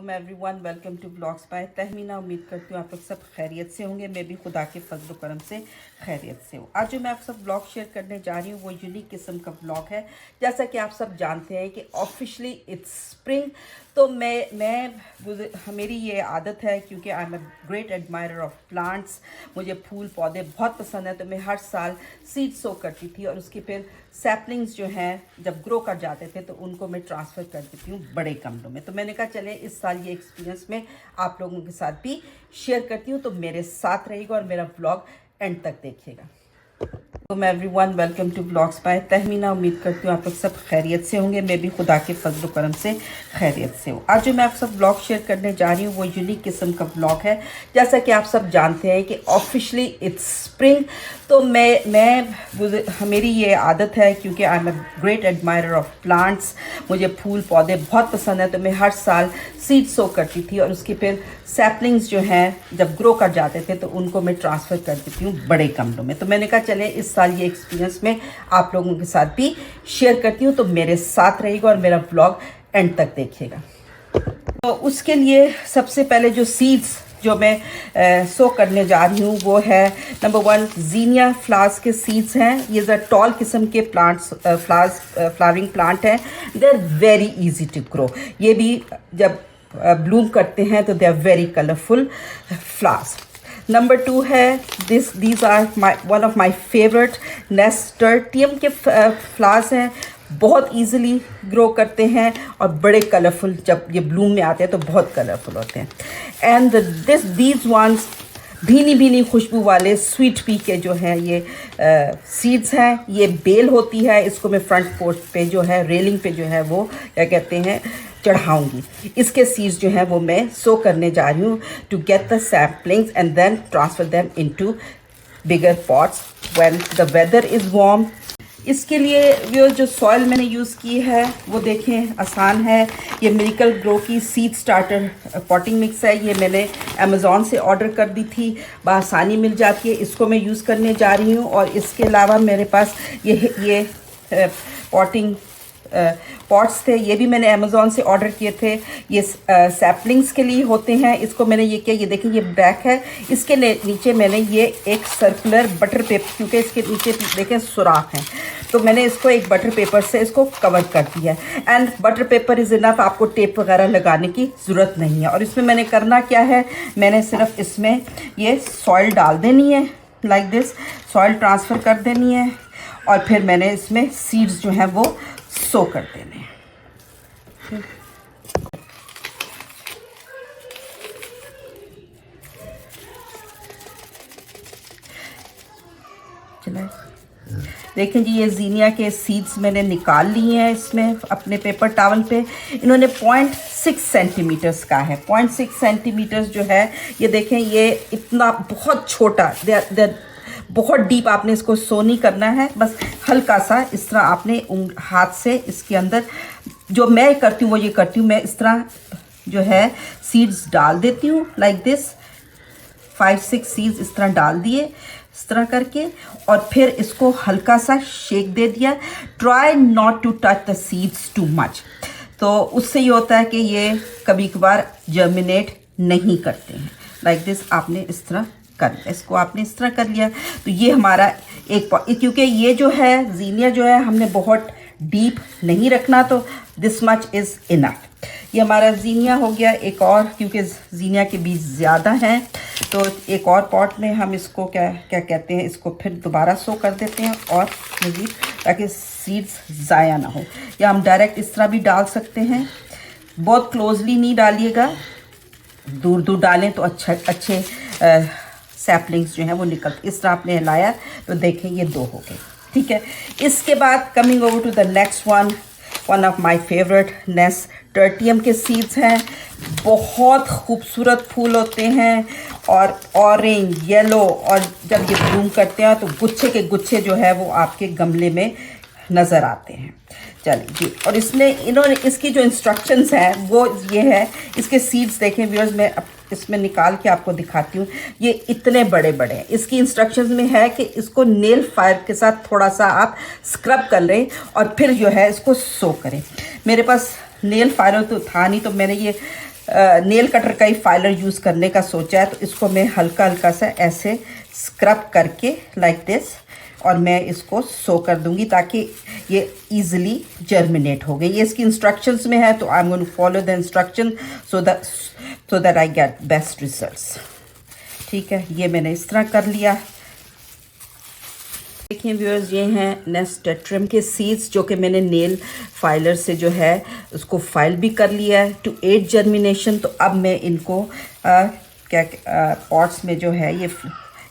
Everyone, welcome to blogs by Tahmina. उम्मीद करती हूँ आप लोग सब खैरियत से होंगे। मैं भी खुदा के फजल करम से खैरियत से हूँ। आज जो मैं आप सब ब्लॉग शेयर करने जा रही हूँ वो यूनिक किस्म का ब्लॉग है। जैसा कि आप सब जानते हैं कि ऑफिशियली इट्स स्प्रिंग, तो मेरी ये आदत है, क्योंकि I am a great admirer of plants. मुझे फूल पौधे बहुत पसंद है, तो मैं हर साल सीड सो करती थी और उसकी फिर सैपलिंग्स जो हैं जब ग्रो कर जाते थे तो उनको मैं ट्रांसफ़र कर देती हूँ बड़े गमलों में। तो मैंने कहा चले इस साल ये एक्सपीरियंस में आप लोगों के साथ भी शेयर करती हूँ, तो मेरे साथ रहिएगा और मेरा ब्लॉग एंड तक देखिएगा। Everyone, welcome to blogs by Tahmina. उम्मीद करती हूँ आप लोग सब खैरियत से होंगे। मैं भी खुदा के फजल करम से खैरियत से हूँ। आज जो मैं आप सब ब्लॉग शेयर करने जा रही हूँ वो यूनिक किस्म का ब्लॉग है। जैसा कि आप सब जानते हैं कि ऑफिशियली इट्स स्प्रिंग, तो मेरी ये आदत है, क्योंकि I am a great admirer of plants. मुझे फूल पौधे बहुत पसंद है, तो मैं हर साल सीड सो करती थी और उसकी फिर सैपलिंग्स जो हैं जब ग्रो कर जाते थे तो उनको मैं ट्रांसफ़र कर देती हूँ बड़े गमलों में। तो मैंने कहा चले इस साल ये एक्सपीरियंस में आप लोगों के साथ भी शेयर करती हूँ, तो मेरे साथ रहिएगा और मेरा ब्लॉग एंड तक देखिएगा। तो उसके लिए सबसे पहले जो सीड्स जो मैं सो करने जा रही हूँ वो है नंबर 1 ज़ीनिया फ्लावर्स के सीड्स हैं। ये ज़रा टॉल किस्म के प्लांट्स फ्लावरिंग प्लांट हैं। They are very easy to grow. ये भी जब ब्लूम करते हैं तो they are very colourful flowers. Number 2 है these are one of my favourite nasturtium के फ्लावर्स हैं। बहुत इजीली ग्रो करते हैं और बड़े कलरफुल, जब ये ब्लूम में आते हैं तो बहुत कलरफुल होते हैं। एंड दीज वंस भीनी भीनी खुशबू वाले स्वीट पी के जो हैं ये सीड्स हैं। ये बेल होती है, इसको मैं फ्रंट पोर्च पे जो है रेलिंग पे जो है वो क्या कहते हैं चढ़ाऊंगी। इसके सीड्स जो हैं वो मैं सो करने जा रही हूँ to get the samplings and then transfer them into bigger pots when the weather is warm. इसके लिए वो जो सॉइल मैंने यूज़ की है वो देखें आसान है। ये मिरेकल ग्रो की सीड स्टार्टर पॉटिंग मिक्स है। ये मैंने अमेज़ॉन से ऑर्डर कर दी थी, बआसानी मिल जाती है। इसको मैं यूज़ करने जा रही हूँ। और इसके अलावा मेरे पास ये पॉटिंग पॉट्स थे, ये भी मैंने अमेज़ॉन से ऑर्डर किए थे। ये सैपलिंग्स के लिए होते हैं। इसको मैंने ये किया, ये देखें ये बैक है। इसके नीचे मैंने ये एक सर्कुलर बटर पेपर, क्योंकि इसके नीचे देखें सुराख हैं, तो मैंने इसको एक बटर पेपर से इसको कवर कर दिया। And butter paper is enough, आपको टेप वगैरह लगाने की ज़रूरत नहीं है। और इसमें मैंने करना क्या है, मैंने सिर्फ इसमें ये सॉइल डाल देनी है, लाइक दिस सॉइल ट्रांसफ़र कर देनी है। और फिर मैंने इसमें सीड्स जो हैं वो सो कर देने हैं। चला देखें जी, ये ज़ीनिया के सीड्स मैंने निकाल लिए हैं इसमें अपने पेपर टावल पे। इन्होंने 0.6 सेंटीमीटर्स का है। 0.6 सेंटीमीटर्स जो है ये देखें, ये इतना बहुत छोटा, बहुत डीप आपने इसको सो नहीं करना है। बस हल्का सा इस तरह आपने हाथ से इसके अंदर, जो मैं करती हूँ वो ये करती हूँ, मैं इस तरह जो है सीड्स डाल देती हूँ, लाइक दिस 5-6 सीड्स इस तरह डाल दिए, इस तरह करके। और फिर इसको हल्का सा शेक दे दिया। Try not to touch the seeds too much, तो उससे ये होता है कि ये कभी कभार जर्मिनेट नहीं करते हैं। लाइक दिस आपने इस तरह कर लिया, इसको आपने इस तरह कर लिया। तो ये हमारा क्योंकि ये जो है ज़ीनिया जो है हमने बहुत डीप नहीं रखना, तो दिस मच इज़ इनफ। ये हमारा ज़ीनिया हो गया। एक और, क्योंकि ज़ीनिया के बीज ज़्यादा हैं, तो एक और पॉट में हम इसको क्या कहते हैं, इसको फिर दोबारा सो कर देते हैं और मज़ीद, ताकि सीड्स ज़ाया ना हो। या हम डायरेक्ट इस तरह भी डाल सकते हैं। बहुत क्लोजली नहीं डालिएगा, दूर दूर डालें तो अच्छे सैपलिंग्स जो हैं वो निकल। इस तरह आपने हिलाया तो देखें ये 2 हो गए, ठीक है। इसके बाद coming over to the next one of my favourite nasturtium के सीड्स हैं। बहुत खूबसूरत फूल होते हैं और ऑरेंज येलो, और जब ये ब्लूम करते हैं तो गुच्छे के गुच्छे जो है वो आपके गमले में नज़र आते हैं। चलिए जी, और इन्होंने इसकी जो इंस्ट्रक्शंस हैं वो ये है। इसके सीड्स देखें व्यूअर्स, मैं इसमें निकाल के आपको दिखाती हूँ। ये इतने बड़े बड़े हैं। इसकी इंस्ट्रक्शंस में है कि इसको नेल फाइल के साथ थोड़ा सा आप स्क्रब कर लें और फिर जो है इसको सो करें। मेरे पास नेल फाइल तो था नहीं, तो मैंने ये नेल कटर का ही फाइलर यूज़ करने का सोचा है, तो इसको मैं हल्का हल्का सा ऐसे स्क्रब करके लाइक दिस, और मैं इसको सो कर दूंगी ताकि ये इजीली जर्मिनेट हो गई। ये इसकी इंस्ट्रक्शंस में है, तो I am going to follow the instruction so that I get best results. ठीक है, ये मैंने इस तरह कर लिया। देखिए व्यूअर्स, ये हैं नेस्टेट्रम के सीड्स जो कि मैंने नेल फाइलर से जो है उसको फाइल भी कर लिया है टू एड जर्मिनेशन। तो अब मैं इनको पॉट्स में जो है ये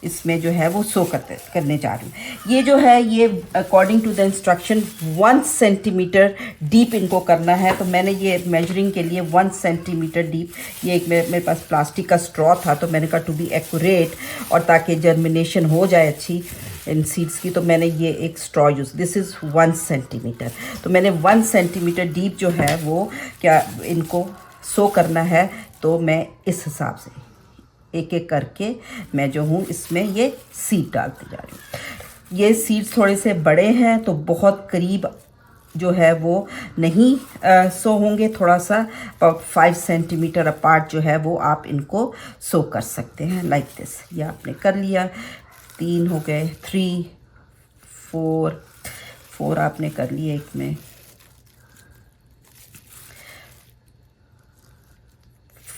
इसमें जो है वो सो करने जा रही हूँ। ये जो है ये according to the instruction 1 centimetre deep इनको करना है। तो मैंने ये मेजरिंग के लिए 1 सेंटीमीटर डीप, ये एक मेरे पास प्लास्टिक का स्ट्रॉ था, तो मैंने कहा टू बी एक्यूरेट और ताकि जर्मिनेशन हो जाए अच्छी इन सीड्स की, तो मैंने ये एक straw use, this is 1 centimetre. तो मैंने 1 सेंटीमीटर डीप जो है वो क्या इनको सो करना है, तो मैं इस हिसाब से एक एक करके मैं जो हूँ इसमें ये सीड डालती जा रही हूँ। ये सीड्स थोड़े से बड़े हैं तो बहुत करीब जो है वो नहीं सो होंगे, थोड़ा सा 5 सेंटीमीटर अपार्ट जो है वो आप इनको सो कर सकते हैं लाइक दिस। ये आपने कर लिया, 3 हो गए, 3 4 आपने कर लिए, एक में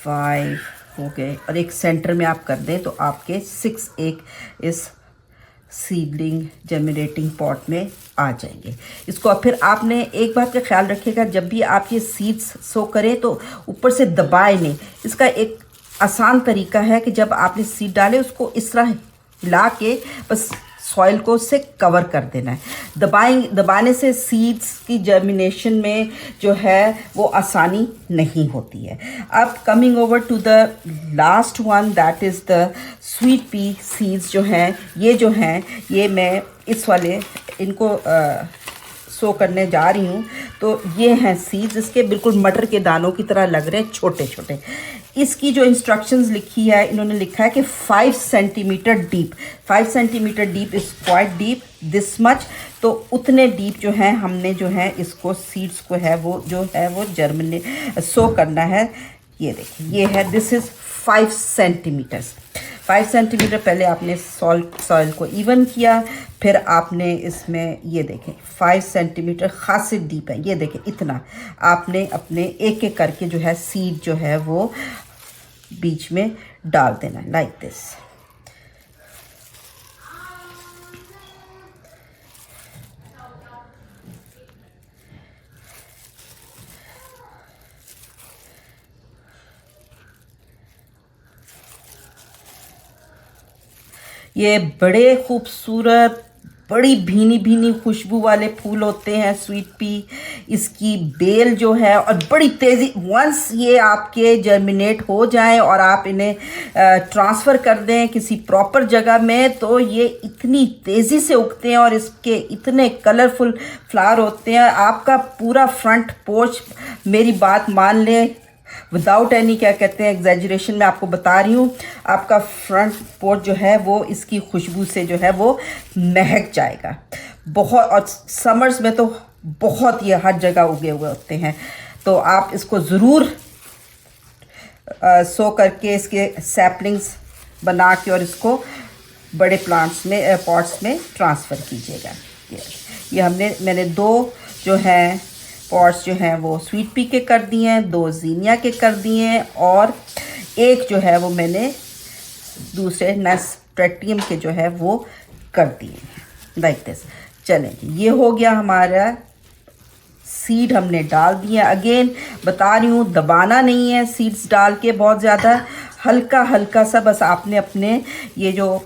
5 हो गए, और एक सेंटर में आप कर दें तो आपके 6 एक इस सीडलिंग जर्मिनेटिंग पॉट में आ जाएंगे। इसको अब फिर आपने एक बात का ख्याल रखिएगा, जब भी आप ये सीड्स सो करें तो ऊपर से दबाए नहीं। इसका एक आसान तरीका है कि जब आपने सीड डाले उसको इस तरह हिला के बस सॉइल को उससे कवर कर देना है। दबाने से सीड्स की जर्मिनेशन में जो है वो आसानी नहीं होती है। अब coming over to the last one, that is the sweet pea seeds जो हैं ये मैं इस वाले इनको सो करने जा रही हूँ। तो ये हैं सीड्स, इसके बिल्कुल मटर के दानों की तरह लग रहे हैं, छोटे छोटे। इसकी जो इंस्ट्रक्शंस लिखी है, इन्होंने लिखा है कि 5 centimetre deep, 5 centimetre deep is quite deep, this much. तो उतने डीप जो है हमने जो है इसको सीड्स को है वो जो है वो जर्मिनेट सो करना है। ये देखिए, ये है, दिस इज़ 5 सेंटीमीटर्स। 5 सेंटीमीटर पहले आपने सॉइल को इवन किया, फिर आपने इसमें ये देखें 5 सेंटीमीटर खासी डीप है, ये देखें इतना आपने अपने एक एक करके जो है सीड जो है वो बीच में डाल देना लाइक दिस। ये बड़े खूबसूरत बड़ी भीनी भीनी खुशबू वाले फूल होते हैं स्वीट पी। इसकी बेल जो है और बड़ी तेज़ी, वंस ये आपके जर्मिनेट हो जाएं और आप इन्हें ट्रांसफ़र कर दें किसी प्रॉपर जगह में, तो ये इतनी तेज़ी से उगते हैं और इसके इतने कलरफुल फ्लावर होते हैं। आपका पूरा फ्रंट पोर्च, मेरी बात मान लें विदाउट एनी क्या कहते हैं एग्जैजरेशन, मैं आपको बता रही हूँ, आपका फ्रंट पोर्च जो है वो इसकी खुशबू से जो है वो महक जाएगा बहुत। और समर्स में तो बहुत ये हर जगह उगे हुए होते हैं। तो आप इसको ज़रूर सो करके इसके सैपलिंग्स बना के और इसको बड़े प्लांट्स में पॉट्स में ट्रांसफ़र कीजिएगा। ये मैंने 2 जो हैं पॉट्स जो हैं वो स्वीट पी के कर दिए हैं, 2 जीनिया के कर दिए हैं, और एक जो है वो मैंने दूसरे नेस्टेट्रियम के जो है वो कर दिए हैं लाइक दिस। चलें, ये हो गया हमारा सीड हमने डाल दिए। अगेन बता रही हूँ, दबाना नहीं है सीड्स डाल के बहुत ज़्यादा, हल्का हल्का सा बस आपने अपने ये जो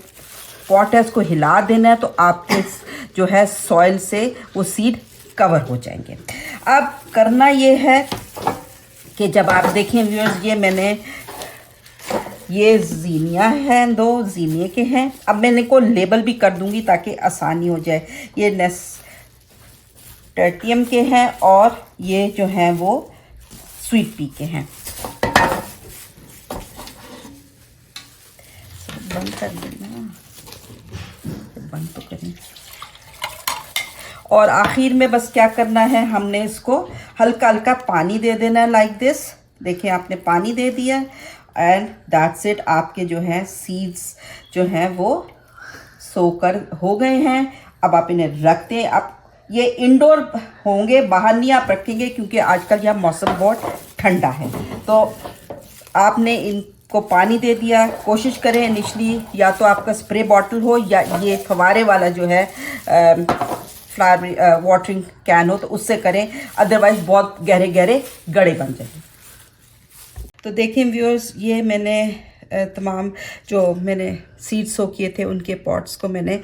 पॉट है उसको हिला देना है, तो आपके जो है सॉइल से वो सीड कवर हो जाएंगे। अब करना ये है कि जब आप देखें व्यूअर्स, ये मैंने ये जीनिया हैं, 2 जीनिया के हैं। अब मैंने को लेबल भी कर दूंगी ताकि आसानी हो जाए। ये नेस्टेट्रियम के हैं और ये जो हैं वो स्वीट पी के हैं। बंद कर देना, बंद तो करें। और आखिर में बस क्या करना है, हमने इसको हल्का हल्का पानी दे देना है लाइक दिस। देखिए आपने पानी दे दिया एंड दैट्स इट। आपके जो है सीड्स जो हैं वो सोकर हो गए हैं। अब आप इन्हें रखते हैं। अब ये इंडोर होंगे, बाहर नहीं आप रखेंगे क्योंकि आजकल यह मौसम बहुत ठंडा है। तो आपने इनको पानी दे दिया। कोशिश करें इनिशली या तो आपका स्प्रे बॉटल हो या ये फवारे वाला जो है फ्लावर वाटरिंग कैन हो तो उससे करें, अदरवाइज बहुत गहरे गहरे गड्ढे बन जाएंगे। तो देखें व्यूअर्स, ये मैंने तमाम जो मैंने सीड्स सो किए थे उनके पॉट्स को मैंने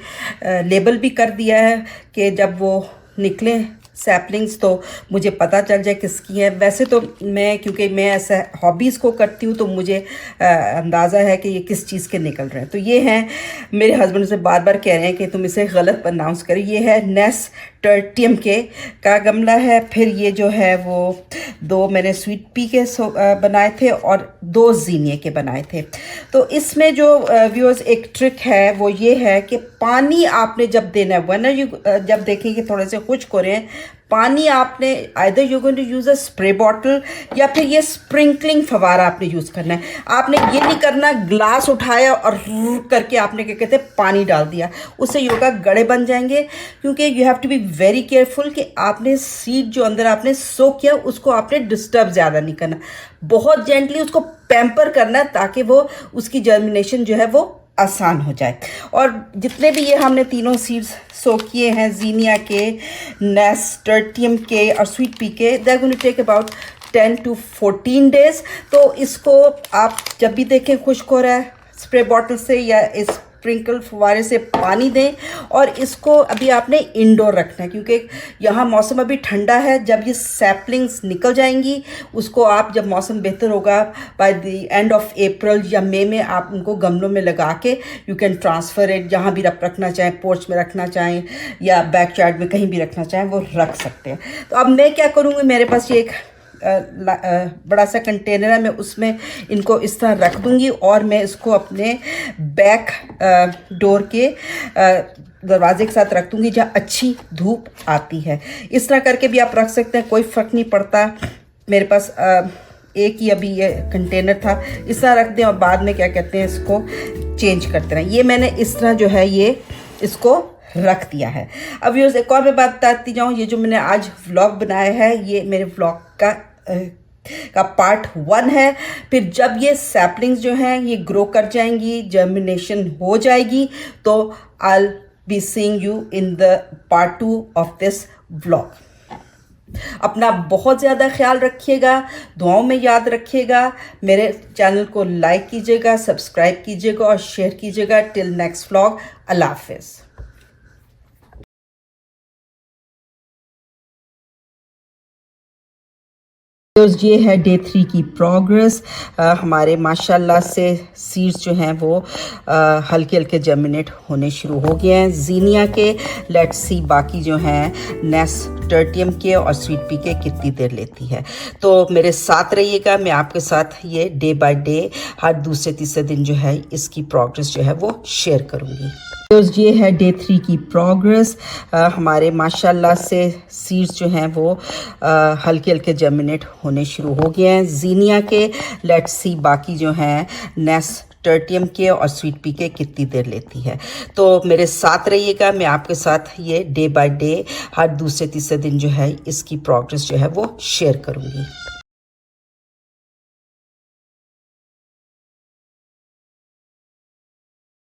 लेबल भी कर दिया है कि जब वो निकले सैपलिंग्स तो मुझे पता चल जाए किसकी है। वैसे तो मैं, क्योंकि मैं ऐसा हॉबीज़ को करती हूँ तो मुझे अंदाज़ा है कि ये किस चीज़ के निकल रहे हैं। तो ये हैं, मेरे हस्बैंड से बार बार कह रहे हैं कि तुम इसे गलत अनाउंस करें। ये है नेस्टर्टियम के का गमला है। फिर ये जो है वो 2 मैंने स्वीट पी के बनाए थे और 2 ज़ीनिया के बनाए थे। तो इसमें जो व्यूअर्स एक ट्रिक है वो ये है कि पानी आपने जब देना है, जब देखेंगे थोड़े से खुश्क हो रहे हैं, पानी आपने either you going to use a spray bottle या फिर ये स्प्रिंकलिंग फवारा आपने यूज़ करना है। आपने ये नहीं करना ग्लास उठाया और करके आपने क्या कहते हैं पानी डाल दिया, उससे योगा गड़े बन जाएंगे। क्योंकि you have to be very careful कि आपने सीड जो अंदर आपने सो किया उसको आपने डिस्टर्ब ज़्यादा नहीं करना, बहुत जेंटली उसको पैम्पर करना है ताकि वो उसकी जर्मिनेशन जो है वो आसान हो जाए। और जितने भी ये हमने तीनों सीड्स सो किए हैं, ज़ीनिया के, नेस्टर्टियम के और स्वीट पी के, they are going to take about 10 to 14 days. तो इसको आप जब भी देखें खुश्क हो रहा है, स्प्रे बॉटल से या इस स्प्रिंकल फुवारे से पानी दें। और इसको अभी आपने इंडोर रखना है क्योंकि यहाँ मौसम अभी ठंडा है। जब ये सैपलिंग्स निकल जाएंगी उसको आप, जब मौसम बेहतर होगा by the end of April या मई में, आप उनको गमलों में लगा के यू कैन ट्रांसफ़र इट, जहाँ भी आप रखना चाहें, पोर्च में रखना चाहें या बैकयार्ड में कहीं भी रखना चाहें वो रख सकते हैं। तो अब मैं क्या करूँगी, मेरे पास ये एक बड़ा सा कंटेनर है, मैं उसमें इनको इस तरह रख दूंगी और मैं इसको अपने बैक डोर के दरवाजे के साथ रख दूंगी जहाँ अच्छी धूप आती है। इस तरह करके भी आप रख सकते हैं, कोई फ़र्क नहीं पड़ता। मेरे पास एक ही अभी ये कंटेनर था, इस तरह रख दें और बाद में क्या कहते हैं इसको चेंज करते रहें। ये मैंने इस तरह जो है ये इसको रख दिया है। अब व्यूअर्स एक और मैं बात बताती जाऊँ, ये जो मैंने आज व्लॉग बनाया है ये मेरे व्लॉग का पार्ट 1 है। फिर जब ये सैपलिंग्स जो हैं ये ग्रो कर जाएंगी, जर्मिनेशन हो जाएगी, तो I be seeing you in the part 2 of this vlog. अपना बहुत ज़्यादा ख्याल रखिएगा, दुआओं में याद रखिएगा। मेरे चैनल को लाइक कीजिएगा, सब्सक्राइब कीजिएगा और शेयर कीजिएगा। टिल नेक्स्ट व्लॉग, अल्लाह हाफिज़। ये है डे 3 की प्रोग्रेस। हमारे माशाल्लाह से सीड्स जो हैं वो हल्के हल्के जर्मिनेट होने शुरू हो गए हैं। ज़ीनिया के, लेट्स सी बाकी जो हैं नेस्टर्टियम के और स्वीट पी के कितनी देर लेती है। तो मेरे साथ रहिएगा, मैं आपके साथ ये डे बाय डे हर दूसरे तीसरे दिन जो है इसकी प्रोग्रेस जो है वो शेयर करूँगी। ये है डे 3 की प्रोग्रेस। हमारे माशाल्लाह से सीड्स जो हैं वो हल्के हल्के जर्मिनेट होने शुरू हो गए हैं। ज़ीनिया के, लेट्स सी बाकी जो हैं नेस्टर्टियम के और स्वीट पी के कितनी देर लेती है। तो मेरे साथ रहिएगा, मैं आपके साथ ये डे बाय डे हर दूसरे तीसरे दिन जो है इसकी प्रोग्रेस जो है वो शेयर करूँगी।